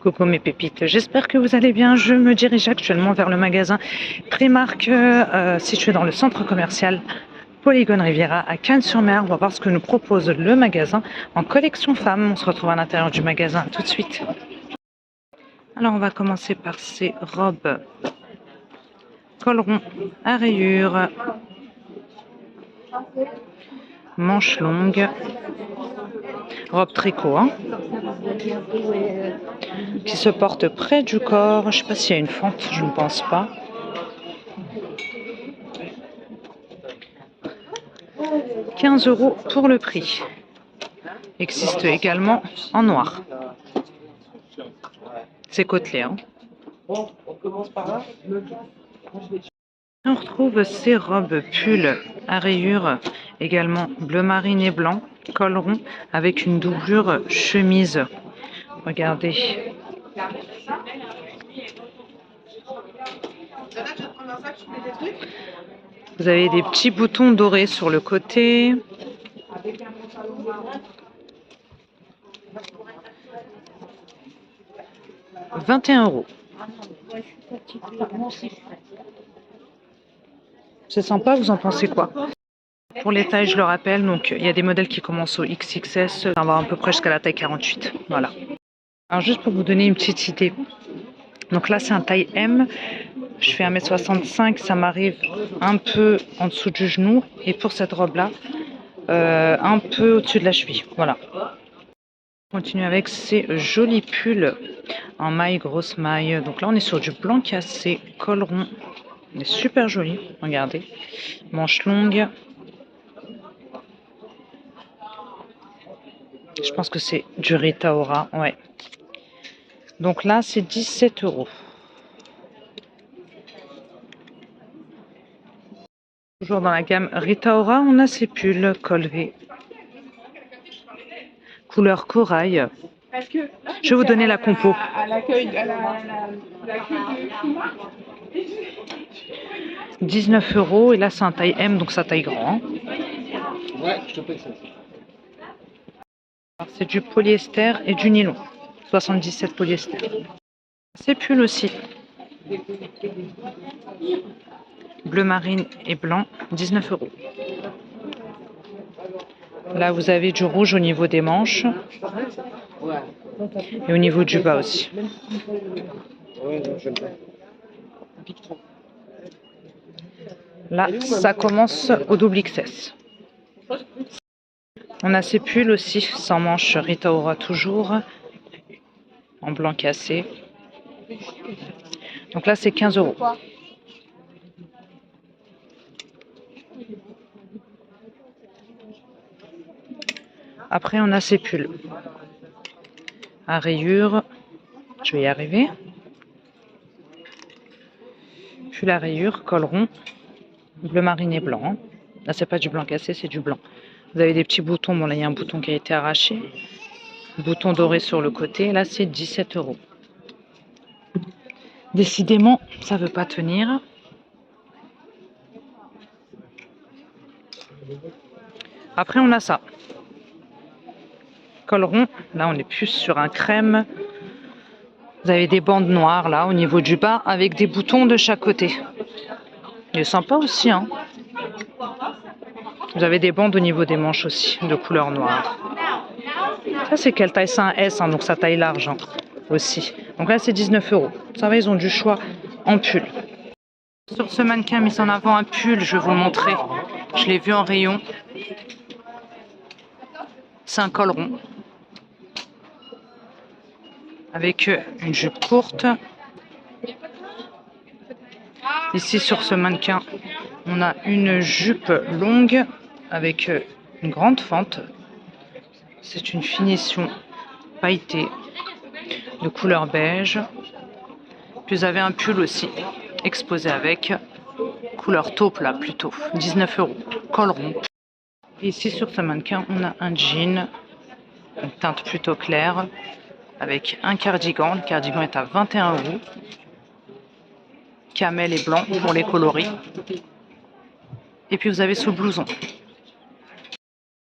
Coucou mes pépites, j'espère que vous allez bien. Je me dirige actuellement vers le magasin Primark situé dans le centre commercial Polygone Riviera à Cannes-sur-Mer. On va voir ce que nous propose le magasin en collection femmes. On se retrouve à l'intérieur du magasin tout de suite. Alors on va commencer par ces robes col rond à rayures, manches longues, robe tricot qui se porte près du corps. Je ne sais pas s'il y a une fente, je ne pense pas. « 15 € pour le prix. Existe également en noir. C'est côtelé. On retrouve ces robes pulls à rayures, également bleu marine et blanc, col rond avec une doublure chemise. Regardez. Vous avez des petits boutons dorés sur le côté. « 21 €. C'est sympa, vous en pensez quoi? Pour les tailles, je le rappelle, donc il y a des modèles qui commencent au XXS, ça va à peu près jusqu'à la taille 48. Voilà. Alors juste pour vous donner une petite idée. Donc là, c'est un taille M. Je fais 1m65, ça m'arrive un peu en dessous du genou. Et pour cette robe-là, un peu au-dessus de la cheville. Voilà. On continue avec ces jolis pulls en maille, grosse maille. Donc là, on est sur du blanc cassé, col rond. Il est super joli, regardez. Manches longues. Je pense que c'est du Rita Ora, ouais. Donc là, c'est 17 €. Toujours dans la gamme Rita Ora, on a ces pulls col V. Couleur corail. Je vais vous donner la compo. 19 € et là c'est un taille M, donc ça taille grand. Ouais, je te paye ça. C'est du polyester et du nylon. 77 polyester. Ces pulls aussi. Bleu marine et blanc, 19 €. Là, vous avez du rouge au niveau des manches et au niveau du bas aussi. Là, ça commence au double XS. On a ces pulls aussi, sans manches, Rita Ora toujours, en blanc cassé. Donc là, c'est 15 €. Après, on a ces pulls à rayures. Je vais y arriver. Pull à rayures, col rond, bleu marine et blanc. Là, c'est pas du blanc cassé, c'est du blanc. Vous avez des petits boutons. Bon, là, il y a un bouton qui a été arraché. Bouton doré sur le côté. Là, c'est 17 €. Décidément, ça ne veut pas tenir. Après, on a ça. Col rond. Là, on est plus sur un crème. Vous avez des bandes noires, là, au niveau du bas, avec des boutons de chaque côté. Il est sympa aussi, hein. Vous avez des bandes au niveau des manches aussi, de couleur noire. Ça, c'est quelle taille? C'est un S, hein, donc ça taille large aussi. Donc là, c'est 19 €. Ça va, ils ont du choix en pull. Sur ce mannequin mis en avant un pull, je vais vous le montrer. Je l'ai vu en rayon. C'est un col rond. Avec une jupe courte. Ici, sur ce mannequin, on a une jupe longue avec une grande fente. C'est une finition pailletée de couleur beige. Puis vous avez un pull aussi exposé avec couleur taupe là plutôt, 19 €, col rond. Et ici sur ce mannequin, on a un jean, une teinte plutôt claire, avec un cardigan. Le cardigan est à 21 €. Camel et blanc pour les coloris. Et puis vous avez ce blouson.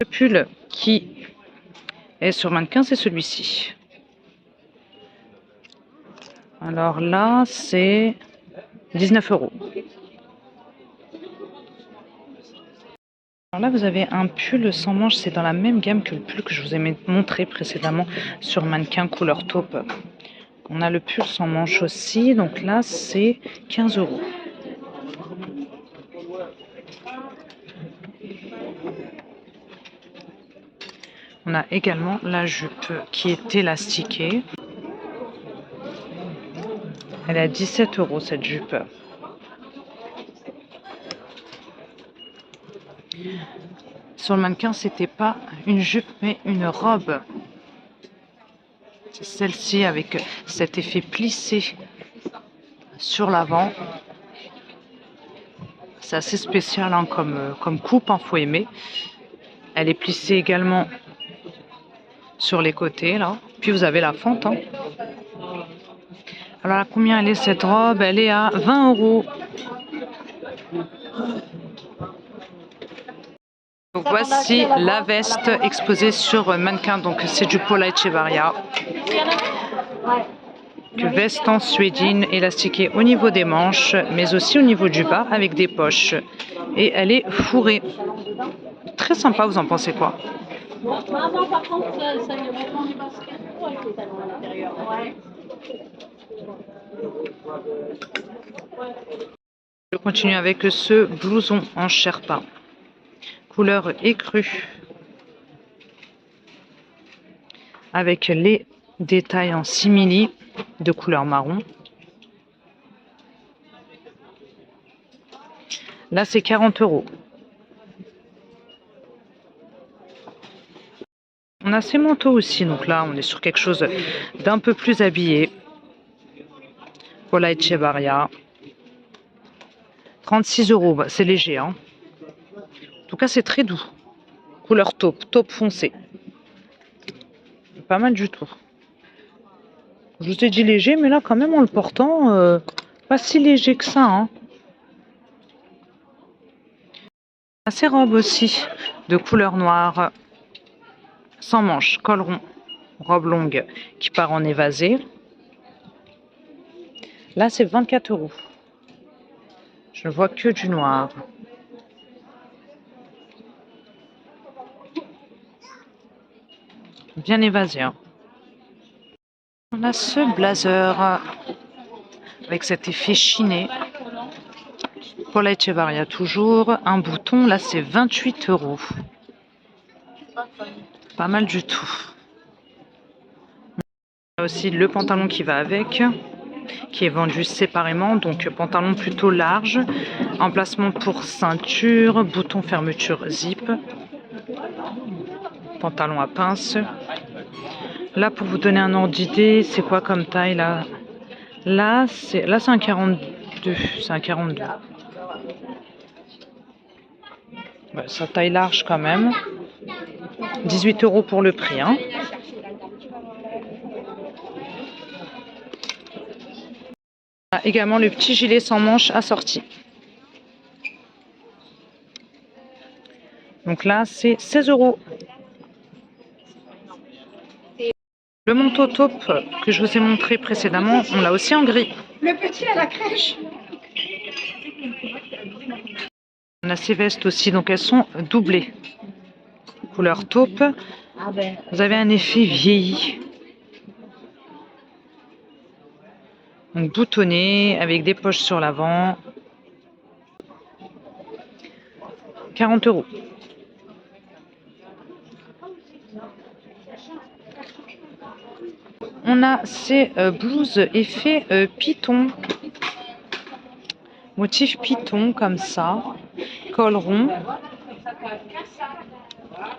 Le pull qui est sur mannequin, c'est celui-ci. Alors là, c'est 19 €. Alors là, vous avez un pull sans manches. C'est dans la même gamme que le pull que je vous ai montré précédemment sur mannequin couleur taupe. On a le pull sans manches aussi. Donc là, c'est 15 €. On a également la jupe qui est élastiquée. Elle est à 17 € cette jupe. Sur le mannequin, c'était pas une jupe mais une robe. C'est celle-ci avec cet effet plissé sur l'avant. C'est assez spécial hein, comme coupe, hein, faut aimer. Elle est plissée également sur les côtés là. Puis vous avez la fente. Hein. Alors à combien elle est cette robe? Elle est à 20 €. Donc voici la veste exposée sur mannequin. Donc c'est du Paula Echevarria. Veste en suédine élastiquée au niveau des manches, mais aussi au niveau du bas avec des poches. Et elle est fourrée. Très sympa, vous en pensez quoi? Je continue avec ce blouson en sherpa. Couleur écrue. Avec les détails en simili de couleur marron. Là, c'est 40 €. On a ces manteaux aussi, donc là, on est sur quelque chose d'un peu plus habillé. Paula Echevarria. 36 €, bah, c'est léger. Hein. En tout cas, c'est très doux. Couleur taupe, taupe foncé. Pas mal du tout. Je vous ai dit léger, mais là, quand même, en le portant, pas si léger que ça. Hein. Ces robes aussi, de couleur noire, sans manches, col rond, robe longue qui part en évasé. Là, c'est 24 €. Je ne vois que du noir. Bien évasé. Hein. On a ce blazer avec cet effet chiné. Paula Echevarria toujours. Un bouton, là c'est 28 €. Pas mal du tout. On a aussi le pantalon qui va avec, qui est vendu séparément. Donc pantalon plutôt large. Emplacement pour ceinture, bouton fermeture zip. Pantalon à pince. Là, pour vous donner un ordre d'idée, c'est quoi comme taille là? Là, c'est un 42. C'est un 42. Ouais, ça taille large quand même. 18 € pour le prix. Hein. On a également le petit gilet sans manches assorti. Donc là, c'est 16 €. Le manteau taupe que je vous ai montré précédemment, on l'a aussi en gris. Le petit à la crèche. On a ces vestes aussi, donc elles sont doublées. Couleur taupe. Vous avez un effet vieilli. Donc boutonné, avec des poches sur l'avant. 40 €. On a ces blouses effet python. Motif python comme ça. Col rond.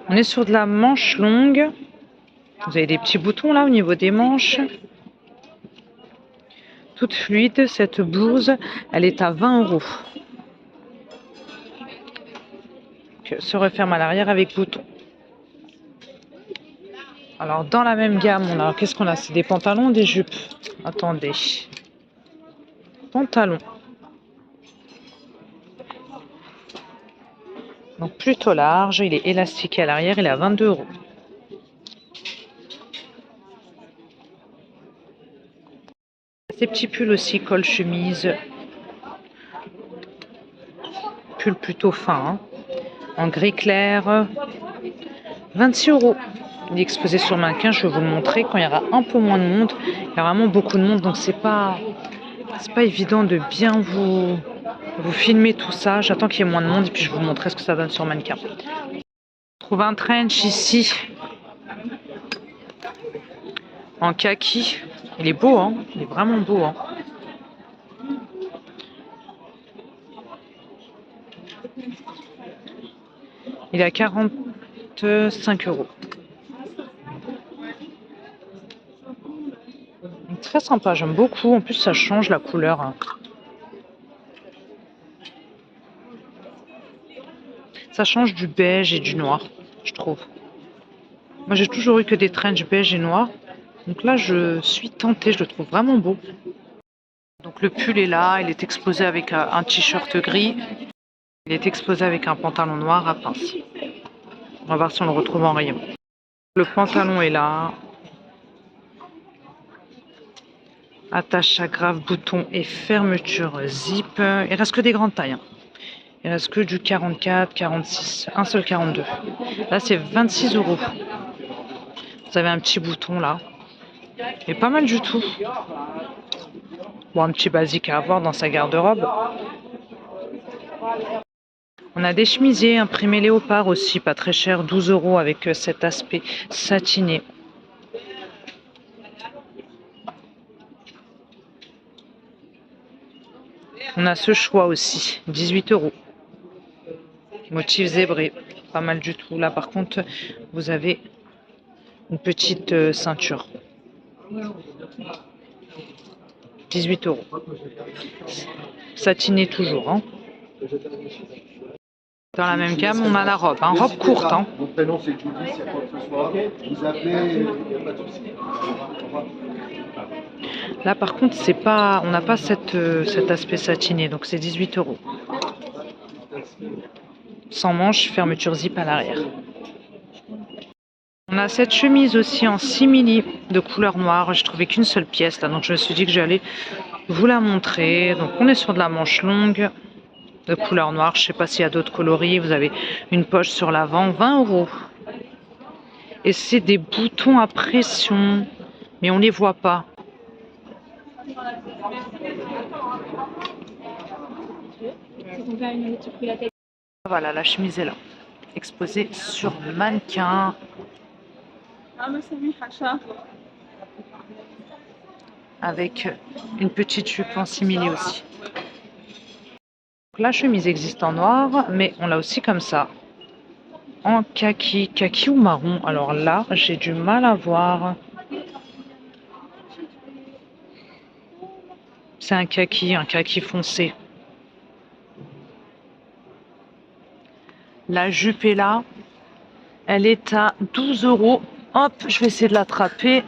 On est sur de la manche longue. Vous avez des petits boutons là au niveau des manches. Toute fluide, cette blouse, elle est à 20 €. Se referme à l'arrière avec bouton. Alors dans la même gamme, on a qu'est-ce qu'on a? C'est des pantalons, des jupes. Attendez. Pantalon. Donc plutôt large, il est élastiqué à l'arrière, il est à 22 €. Ces petits pulls aussi, col chemise. Pull plutôt fin, hein. En gris clair. 26 euros. Il est exposé sur mannequin, je vais vous le montrer. Quand il y aura un peu moins de monde, il y a vraiment beaucoup de monde, donc c'est pas évident de bien vous filmer tout ça. J'attends qu'il y ait moins de monde et puis je vais vous montrer ce que ça donne sur mannequin. On trouve un trench ici en kaki. Il est beau, hein, il est vraiment beau, hein. Il est à 45 euros. Très sympa, j'aime beaucoup. En plus, ça change la couleur, hein. Ça change du beige et du noir, je trouve. Moi, j'ai toujours eu que des trench beige et noir. Donc là, je suis tentée, je le trouve vraiment beau. Donc le pull est là, il est exposé avec un t-shirt gris. Il est exposé avec un pantalon noir à pince. On va voir si on le retrouve en rayon. Le pantalon est là. Attache à grave, bouton et fermeture zip. Il reste que des grandes tailles, hein. Il reste que du 44, 46, un seul 42. Là, c'est 26 euros. Vous avez un petit bouton là. Et pas mal du tout. Bon, un petit basique à avoir dans sa garde-robe. On a des chemisiers imprimés léopard aussi, pas très cher, 12 euros avec cet aspect satiné. On a ce choix aussi, 18 euros. Motif zébré, pas mal du tout. Là, par contre, vous avez une petite ceinture. 18 euros. Satiné toujours, hein. Dans la même gamme, on a la robe, hein, robe courte, hein. Mon prénom c'est Judy, s'il y a quoi que ce soit. Vous appelez, il n'y a pas de souci. Là, par contre, c'est pas, on n'a pas cet aspect satiné, donc c'est 18 euros. Sans manche, fermeture zip à l'arrière. On a cette chemise aussi en simili de couleur noire. Je trouvais qu'une seule pièce là, donc je me suis dit que j'allais vous la montrer. Donc on est sur de la manche longue de couleur noire. Je sais pas s'il y a d'autres coloris. Vous avez une poche sur l'avant, 20 euros. Et c'est des boutons à pression, mais on les voit pas. Voilà, la chemise est là, exposée sur mannequin. Avec une petite jupe en simili aussi. Donc, la chemise existe en noir, mais on l'a aussi comme ça. En kaki, kaki ou marron. Alors là, j'ai du mal à voir. C'est un kaki foncé. La jupe est là. Elle est à 12 euros. Hop, je vais essayer de l'attraper.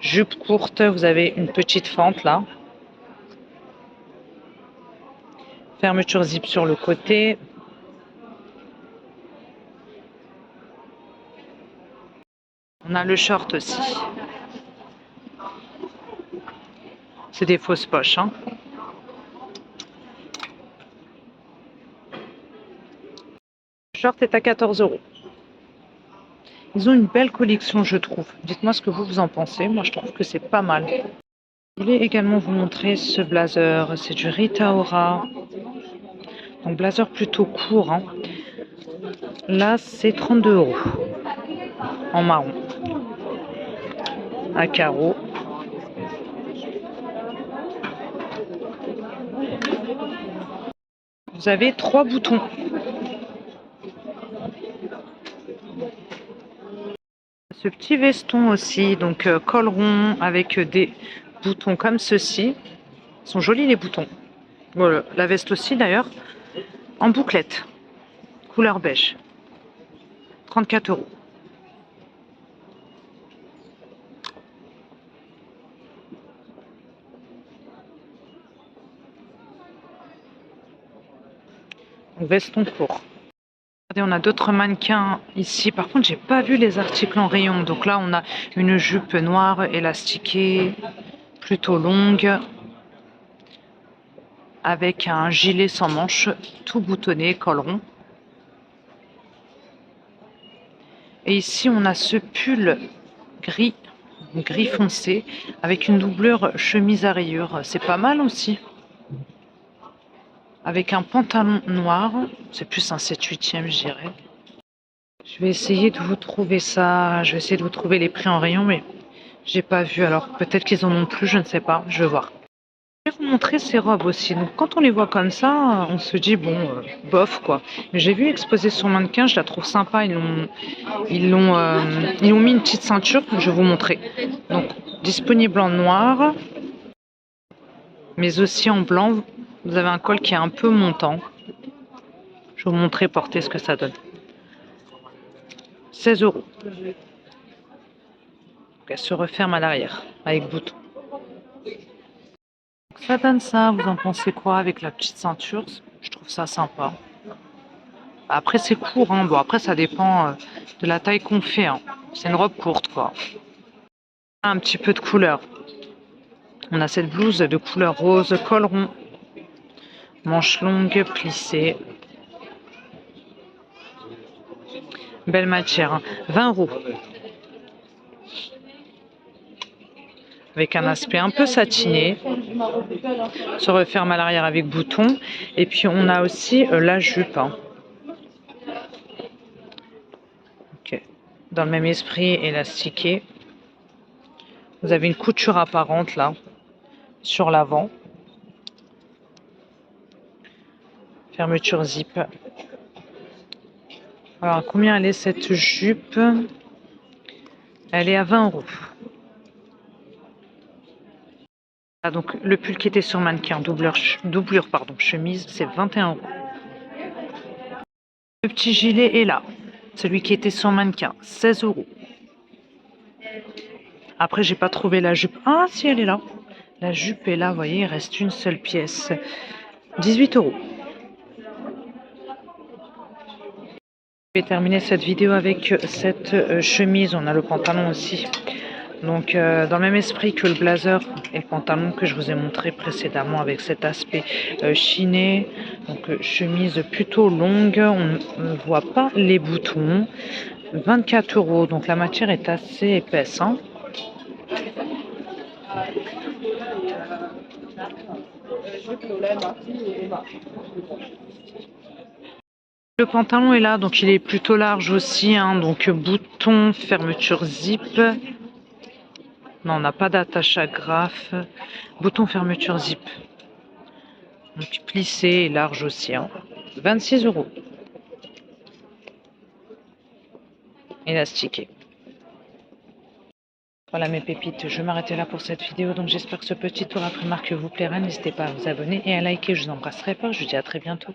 Jupe courte, vous avez une petite fente là. Fermeture zip sur le côté. On a le short aussi. C'est des fausses poches, hein. Le short est à 14 euros. Ils ont une belle collection, je trouve. Dites-moi ce que vous en pensez. Moi, je trouve que c'est pas mal. Je voulais également vous montrer ce blazer. C'est du Rita Ora. Donc, blazer plutôt court, hein. Là, c'est 32 euros. En marron. À carreaux. Vous avez 3 boutons. Ce petit veston aussi, donc col rond avec des boutons comme ceci. Ils sont jolis les boutons. Voilà, la veste aussi d'ailleurs. En bouclette. Couleur beige. 34 euros. Veston court. Et on a d'autres mannequins ici. Par contre, j'ai pas vu les articles en rayon. Donc là, on a une jupe noire élastiquée, plutôt longue, avec un gilet sans manches, tout boutonné, col rond. Et ici, on a ce pull gris foncé, avec une doublure chemise à rayures. C'est pas mal aussi. Avec un pantalon noir. C'est plus un 7/8e, je dirais. Je vais essayer de vous trouver ça. Je vais essayer de vous trouver les prix en rayon, mais j'ai pas vu. Alors peut-être qu'ils en ont plus, je ne sais pas. Je vais voir. Je vais vous montrer ces robes aussi. Donc quand on les voit comme ça, on se dit bon, bof quoi. Mais j'ai vu exposée sur mannequin, je la trouve sympa. Ils ont mis une petite ceinture. Je vais vous montrer. Donc disponible en noir, mais aussi en blanc. Vous avez un col qui est un peu montant. Je vais vous montrer porter ce que ça donne. 16 €. Elle se referme à l'arrière avec bouton. Ça donne ça, vous en pensez quoi avec la petite ceinture? Je trouve ça sympa. Après c'est court, hein. Bon après ça dépend de la taille qu'on fait. Hein. C'est une robe courte quoi. Un petit peu de couleur. On a cette blouse de couleur rose, col rond, manches longues, plissées. Belle matière, hein. 20 €. Avec un aspect un peu satiné, se referme à l'arrière avec bouton. Et puis on a aussi la jupe. Hein. Okay. Dans le même esprit, élastiqué. Vous avez une couture apparente là, sur l'avant. Fermeture zip. Alors combien elle est cette jupe? Elle est à 20 €. Ah, donc le pull qui était sur mannequin, doublure chemise, c'est 21 €. Le petit gilet est là. Celui qui était sur mannequin, 16 €. Après, j'ai pas trouvé la jupe. Ah, si, elle est là. La jupe est là, vous voyez, il reste une seule pièce. 18 €. Je vais terminer cette vidéo avec cette chemise. On a le pantalon aussi. Donc, dans le même esprit que le blazer et le pantalon que je vous ai montré précédemment avec cet aspect chiné. Donc, chemise plutôt longue. On ne voit pas les boutons. 24 €. Donc, la matière est assez épaisse. Hein. Le pantalon est là, donc il est plutôt large aussi. Hein, donc, bouton, fermeture zip. Non, on n'a pas d'attache à graffe. Bouton fermeture zip. Donc plissé et large aussi. Hein. 26 €. Élastiqué. Voilà mes pépites, je vais m'arrêter là pour cette vidéo. Donc j'espère que ce petit tour après-marque vous plaira. N'hésitez pas à vous abonner et à liker. Je vous embrasse très fort. Je vous dis à très bientôt.